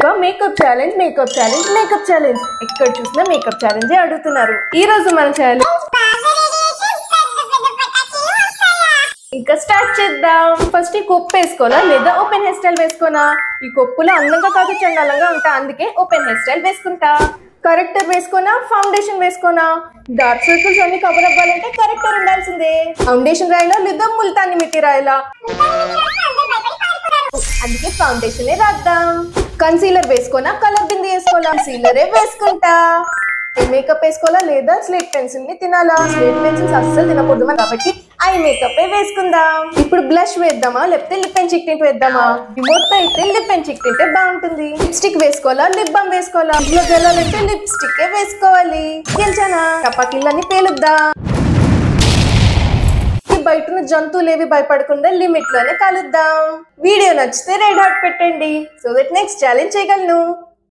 Makeup challenge makeup challenge makeup challenge ఎక్కడ చూసినా makeup challenge అడుగుతున్నారు. ఈ రోజు మనం ఛాలెంజ్ ఇంకా స్టార్ట్ చేద్దాం. ఫస్ట్ ఈ కొప్పు వేసుకోనా లేదా ఓపెన్ హెయిర్ స్టైల్ వేసుకోనా? ఈ కొప్పులో అందంగా కాదు చండాలంగా ఉంటా, అందుకే ఓపెన్ హెయిర్ స్టైల్ వేసుకుంటా. కరెక్టర్ వేసుకోనా ఫౌండేషన్ వేసుకోనా? డార్క్ సర్కిల్స్ అన్ని కవర్ అవ్వాలంటే కరెక్టర్ ఉండాల్సిందే. ఫౌండేషన్ రాయాలా లేదా ముల్తాని మిట్టి రాయాలా? అందుకే ఫౌండేషన్ రాద్దాం. కన్సీలర్ వేసుకోనా కలర్ బింది వేసుకోవాలా? కన్సీలరే వేసుకుంటా. మేకప్ వేసుకోవాలా లేదా స్లేట్ పెన్సిల్ ని తినాలా? స్లేట్ పెన్సిల్స్ అస్సలు తినకూడదు కాబట్టి ఐ మేకప్ వేసుకుందాం. ఇప్పుడు బ్లష్ వేద్దామా లేకపోతే లిప్ అండ్ చిక్ టింట్ వేద్దామా? మొత్తం అయితే లిప్ అండ్ చిక్ టింటే బాగుంటుంది. లిప్స్టిక్ వేసుకోవాలా లిప్ బామ్ వేసుకోవాలా? ఇంట్లో గెలాలంటే లిప్స్టిక్ వేసుకోవాలి. గెలిచానా? టపాకిళ్ళని పేలుద్దా. బయట జంతువులు ఏవి భయపడకుండా లిమిట్ లోనే కలుద్దాం. వీడియో నచ్చితే రెడ్ హార్ట్ పెట్టండి సో దట్ నెక్స్ట్ ఛాలెంజ్ చేయగలను.